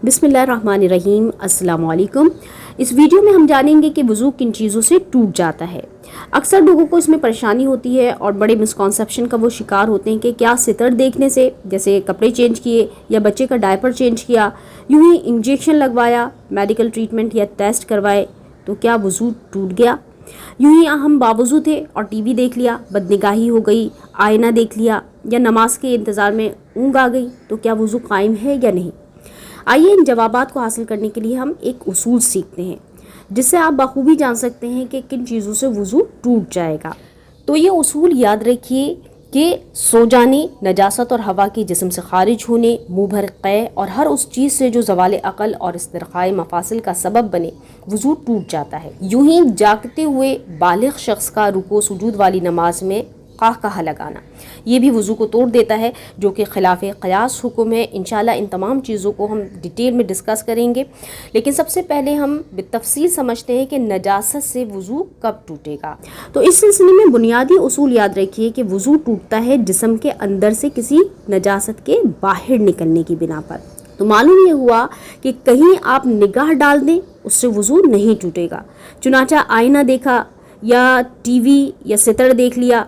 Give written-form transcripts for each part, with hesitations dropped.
बिस्मिल्लाहिर्रहमानिर्रहीम। अस्सलाम वालेकुम। इस वीडियो में हम जानेंगे कि वज़ू किन चीज़ों से टूट जाता है। अक्सर लोगों को इसमें परेशानी होती है और बड़े मिसकॉन्सेप्शन का वो शिकार होते हैं कि क्या सितर देखने से, जैसे कपड़े चेंज किए या बच्चे का डायपर चेंज किया, यूं ही इंजेक्शन लगवाया, मेडिकल ट्रीटमेंट या टेस्ट करवाए तो क्या वज़ू टूट गया। यूं ही हम बावज़ू थे और टीवी देख लिया, बदनिगाही हो गई, आईना देख लिया या नमाज के इंतज़ार में ऊँघ आ गई तो क्या वज़ू कायम है या नहीं। आइए इन जवाबात को हासिल करने के लिए हम एक उसूल सीखते हैं जिससे आप बखूबी जान सकते हैं कि किन चीज़ों से वज़ू टूट जाएगा। तो ये उसूल याद रखिए कि सो जाने, नजासत और हवा के जिस्म से खारिज होने, मुँह भर क़ै और हर उस चीज़ से जो ज़वाल अक़ल और इस्तिरख़ाए मफासिल का सबब बने, वज़ू टूट जाता है। यूं ही जागते हुए बालिग़ शख्स का रुको सुजूद वाली नमाज में क़ाह लगाना, ये भी वज़ू को तोड़ देता है, जो कि खिलाफ़ क़यास हुक्म है। इंशाअल्लाह इन तमाम चीज़ों को हम डिटेल में डिस्कस करेंगे, लेकिन सबसे पहले हम बितफ़सील समझते हैं कि नजासत से वज़ू कब टूटेगा। तो इस सिलसिले में बुनियादी उसूल याद रखिए कि वज़ू टूटता है जिस्म के अंदर से किसी नजासत के बाहर निकलने की बिना पर। तो मालूम ये हुआ कि कहीं आप निगाह डाल दें, उससे वज़ू नहीं टूटेगा। चुनाचा आईना देखा या टीवी या सितर देख लिया,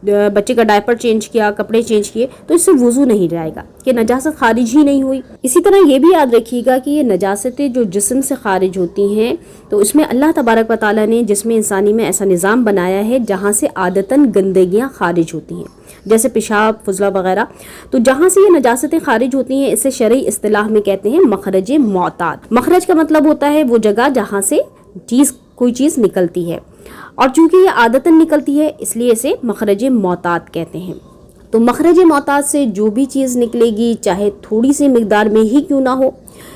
बच्चे का डायपर चेंज किया, कपड़े चेंज किए, तो इससे वज़ू नहीं जाएगा कि नजासत खारिज ही नहीं हुई। इसी तरह ये भी याद रखिएगा कि ये नजासतें जो जिस्म से खारिज होती हैं, तो इसमें अल्लाह तबारक व तआला ने जिस्म इंसानी में ऐसा निज़ाम बनाया है जहाँ से आदतन गंदगियाँ खारिज होती हैं, जैसे पेशाब, फुजला वगैरह। तो जहाँ से ये नजासतें खारिज होती हैं, इसे शरई इस्तिलाह में कहते हैं मखरज मोताद। मखरज का मतलब होता है वो जगह जहाँ से कोई चीज़ निकलती है, और चूंकि ये आदतन निकलती है इसलिए इसे मखरज मोताद कहते हैं। तो मखरज मोताद से जो भी चीज़ निकलेगी, चाहे थोड़ी सी मिकदार में ही क्यों ना हो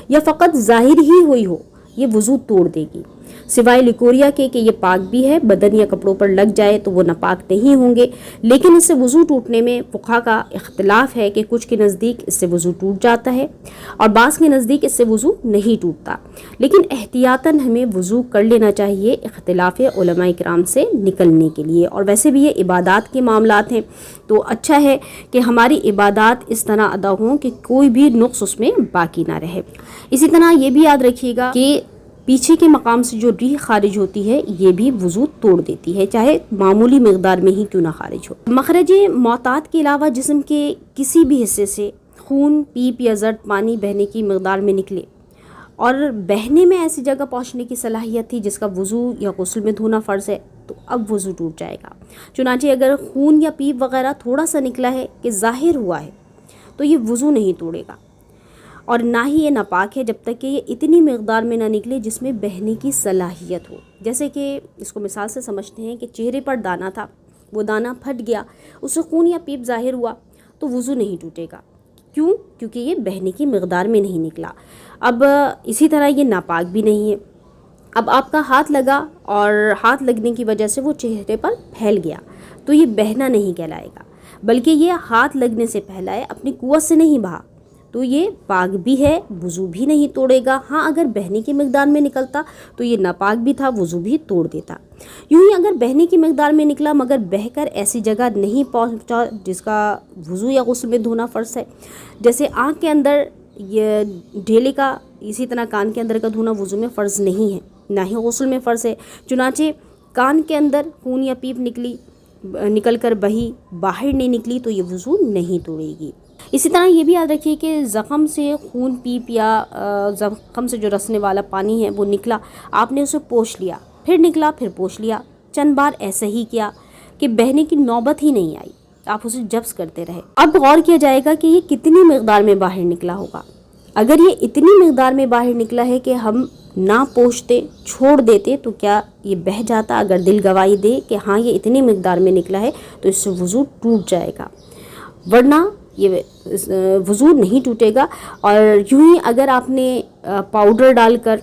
या फ़कत ज़ाहिर ही हुई हो, ये वज़ू तोड़ देगी, सिवाय लिकोरिया के कि ये पाक भी है, बदन या कपड़ों पर लग जाए तो वो नापाक नहीं होंगे। लेकिन इससे वज़ू टूटने में फ़ुक़हा का इख्तिलाफ़ है कि कुछ के नज़दीक इससे वज़ू टूट जाता है और बाज़ के नज़दीक इससे वज़ू नहीं टूटता। लेकिन एहतियातन हमें वज़ू कर लेना चाहिए इख्तिलाफ़ उलमाए किराम से निकलने के लिए। और वैसे भी ये इबादात के मामलात हैं, तो अच्छा है कि हमारी इबादात इस तरह अदा हों कि कोई भी नुक्स उसमें बाकी ना रहे। इसी तरह ये भी याद रखिएगा कि पीछे के मकाम से जो रीह खारिज होती है, ये भी वज़ू तोड़ देती है, चाहे मामूली मिकदार में ही क्यों ना खारिज हो। मखरज मोताद के अलावा जिस्म के किसी भी हिस्से से खून, पीप या जर्द पानी बहने की मिकदार में निकले और बहने में ऐसी जगह पहुंचने की सलाहियत थी जिसका वज़ू या गुस्ल में धोना फ़र्ज़ है, तो अब वज़ू टूट जाएगा। चुनांचे अगर खून या पीप वगैरह थोड़ा सा निकला है कि ज़ाहिर हुआ है, तो ये वज़ू नहीं तोड़ेगा और ना ही ये नापाक है जब तक कि ये इतनी मिकदार में ना निकले जिसमें बहने की सलाहियत हो। जैसे कि इसको मिसाल से समझते हैं कि चेहरे पर दाना था, वो दाना फट गया, उससे खून या पीप ज़ाहिर हुआ, तो वज़ू नहीं टूटेगा। क्यों? क्योंकि ये बहने की मिकदार में नहीं निकला। अब इसी तरह ये नापाक भी नहीं है। अब आपका हाथ लगा और हाथ लगने की वजह से वो चेहरे पर फैल गया, तो ये बहना नहीं कहलाएगा, बल्कि ये हाथ लगने से पहला है, अपनी कुव्वत से नहीं बहा, तो ये पाक भी है, वज़ू भी नहीं तोड़ेगा। हाँ, अगर बहने की मिकदार में निकलता तो ये नापाक भी था, वज़ू भी तोड़ देता। यूँ ही अगर बहने की मिकदार में निकला मगर बहकर ऐसी जगह नहीं पहुँचा जिसका वज़ू या गुस्ल में धोना फ़र्ज़ है, जैसे आँख के अंदर ये ढेले का, इसी तरह कान के अंदर का धोना वज़ू में फ़र्ज़ नहीं है, ना ही गुस्ल में फ़र्ज़ है। चुनांचे कान के अंदर खून या पीप निकल कर बही, बाहर नहीं निकली, तो ये वज़ू नहीं तोड़ेगी। इसी तरह ये भी याद रखिए कि ज़ख़म से खून, पीप या ज़ख़म से जो रसने वाला पानी है वो निकला, आपने उसे पोंछ लिया, फिर निकला, फिर पोंछ लिया, चंद बार ऐसा ही किया कि बहने की नौबत ही नहीं आई, आप उसे जब्स करते रहे। अब गौर किया जाएगा कि ये कितनी मिकदार में बाहर निकला होगा। अगर ये इतनी मिकदार में बाहर निकला है कि हम ना पोंछते, छोड़ देते, तो क्या ये बह जाता? अगर दिल गवाही दे कि हाँ ये इतनी मिकदार में निकला है, तो इससे वज़ू टूट जाएगा, वरना ये वज़ू नहीं टूटेगा। और यूं ही अगर आपने पाउडर डालकर,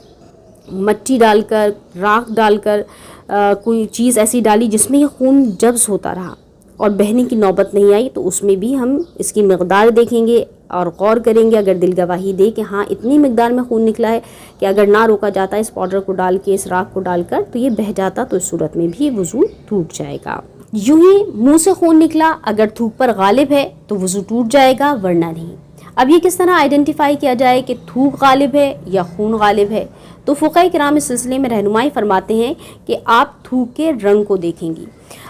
मिट्टी डालकर, राख डालकर कोई चीज़ ऐसी डाली जिसमें ये खून जब्स होता रहा और बहने की नौबत नहीं आई, तो उसमें भी हम इसकी मिकदार देखेंगे और गौर करेंगे। अगर दिल गवाही दे कि हाँ इतनी मिकदार में खून निकला है कि अगर ना रोका जाता इस पाउडर को डाल के, इस राख को डालकर, तो ये बह जाता, तो इस सूरत में भी वज़ू टूट जाएगा। यूं ही मुंह से खून निकला, अगर थूक पर गालिब है तो वज़ू टूट जाएगा, वरना नहीं। اب یہ کس طرح آئیڈینٹیفائی کیا جائے کہ تھوک غالب ہے یا خون غالب ہے؟ تو فقہاء کرام اس سلسلے میں رہنمائی فرماتے ہیں کہ آپ تھوک کے رنگ کو دیکھیں گی.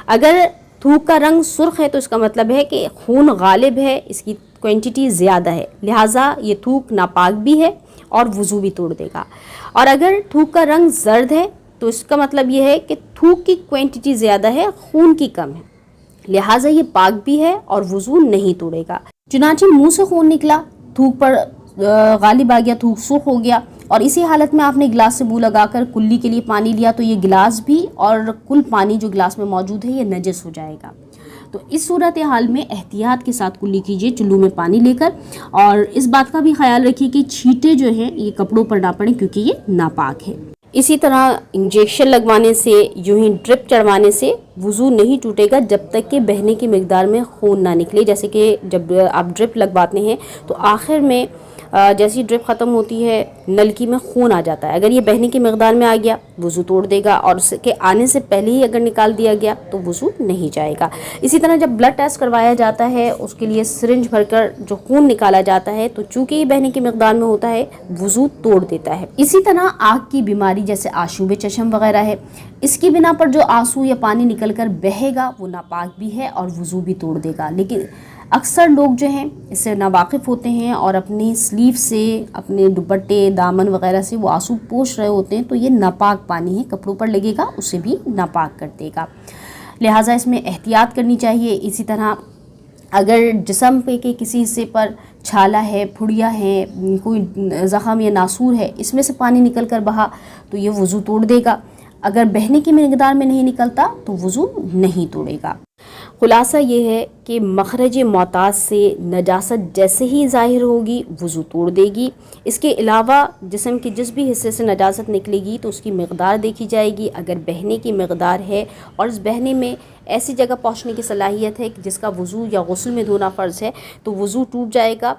اگر تھوک کا رنگ سرخ ہے تو اس کا مطلب ہے کہ خون غالب ہے، اس کی کوانٹٹی زیادہ ہے، لہٰذا یہ تھوک ناپاک بھی ہے اور وضو بھی توڑ دے گا. اور اگر تھوک کا رنگ زرد ہے تو اس کا مطلب یہ ہے کہ تھوک کی کوانٹٹی زیادہ ہے، خون کی کم ہے، لہٰذا یہ پاک بھی ہے اور وضو نہیں توڑے گا. چنانچہ منہ سے خون نکلا، تھوک پر غالب آ گیا، تھوک سرخ ہو گیا، اور اسی حالت میں آپ نے گلاس سے منہ لگا کر کلی کے لیے پانی لیا تو یہ گلاس بھی اور کل پانی جو گلاس میں موجود ہے یہ نجس ہو جائے گا. تو اس صورتحال میں احتیاط کے ساتھ کلی کیجیے چلو میں پانی لے کر، اور اس بات کا بھی خیال رکھیے کہ چھینٹے جو ہیں یہ کپڑوں پر نہ پڑیں کیونکہ یہ ناپاک ہے. اسی طرح انجیکشن لگوانے سے، یوں ہی ڈرپ چڑھوانے سے وضو نہیں ٹوٹے گا جب تک کہ بہنے کی مقدار میں خون نہ نکلے. جیسے کہ جب آپ ڈرپ لگواتے ہیں تو آخر میں جیسی ڈرپ ختم ہوتی ہے نلکی میں خون آ جاتا ہے، اگر یہ بہنے کی مقدار میں آ گیا وضو توڑ دے گا، اور اس کے آنے سے پہلے ہی اگر نکال دیا گیا تو وضو نہیں جائے گا. اسی طرح جب بلڈ ٹیسٹ کروایا جاتا ہے اس کے لیے سرنج بھر کر جو خون نکالا جاتا ہے تو چونکہ یہ بہنے کی مقدار میں ہوتا ہے وضو توڑ دیتا ہے. اسی طرح آنکھ کی بیماری جیسے آشوب چشم وغیرہ ہے، اس کی بنا پر جو آنسو یا پانی نکل کر بہے گا وہ ناپاک بھی ہے اور وضو بھی توڑ دے گا. لیکن اکثر لوگ جو ہیں اس سے ناواقف ہوتے ہیں اور اپنی سلیو سے، اپنے دوپٹے، دامن وغیرہ سے وہ آنسو پوچھ رہے ہوتے ہیں، تو یہ ناپاک پانی ہے، کپڑوں پر لگے گا اسے بھی ناپاک کر دے گا. لہٰذا اس میں احتیاط کرنی چاہیے. اسی طرح اگر جسم پہ کے کسی حصے پر چھالا ہے، پھڑیا ہے، کوئی زخم یا ناسور ہے، اس میں سے پانی نکل کر بہا تو یہ وضو توڑ دے گا. اگر بہنے کی مقدار میں نہیں نکلتا تو وضو نہیں توڑے گا. خلاصہ یہ ہے کہ مخرج معتاد سے نجاست جیسے ہی ظاہر ہوگی وضو توڑ دے گی. اس کے علاوہ جسم کے جس بھی حصے سے نجاست نکلے گی تو اس کی مقدار دیکھی جائے گی. اگر بہنے کی مقدار ہے اور اس بہنے میں ایسی جگہ پہنچنے کی صلاحیت ہے کہ جس کا وضو یا غسل میں دھونا فرض ہے تو وضو ٹوٹ جائے گا،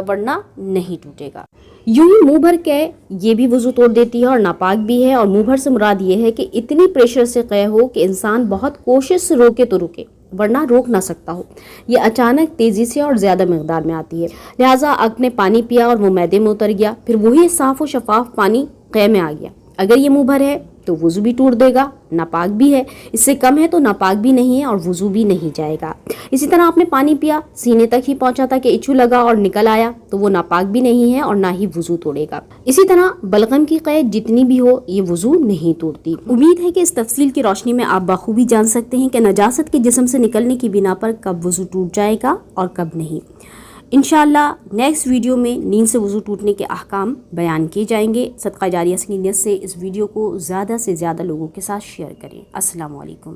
ورنہ نہیں ٹوٹے گا. یوں ہی منہ بھر قے یہ بھی وضو توڑ دیتی ہے اور ناپاک بھی ہے. اور منہ بھر سے مراد یہ ہے کہ اتنی پریشر سے قے ہو کہ انسان بہت کوشش سے روکے تو روکے ورنہ روک نہ سکتا ہو. یہ اچانک تیزی سے اور زیادہ مقدار میں آتی ہے، لہٰذا آپ نے پانی پیا اور وہ معدے میں اتر گیا، پھر وہی صاف و شفاف پانی قے میں آ گیا. اگر یہ منہ بھر ہے تو وضو بھی ٹوٹ دے گا، ناپاک بھی ہے. اس سے کم ہے تو ناپاک بھی نہیں ہے اور وضو بھی نہیں جائے گا. اسی طرح آپ نے پانی پیا، سینے تک ہی پہنچا تھا کہ ایچھو لگا اور نکل آیا تو وہ ناپاک بھی نہیں ہے اور نہ ہی وضو توڑے گا. اسی طرح بلغم کی قید جتنی بھی ہو یہ وضو نہیں توڑتی. امید ہے کہ اس تفصیل کی روشنی میں آپ بخوبی جان سکتے ہیں کہ نجاست کے جسم سے نکلنے کی بنا پر کب وضو ٹوٹ جائے گا اور کب نہیں. انشاءاللہ نیکسٹ ویڈیو میں نیند سے وضو ٹوٹنے کے احکام بیان کیے جائیں گے. صدقہ جاریہ کی نیت سے اس ویڈیو کو زیادہ سے زیادہ لوگوں کے ساتھ شیئر کریں. السلام علیکم.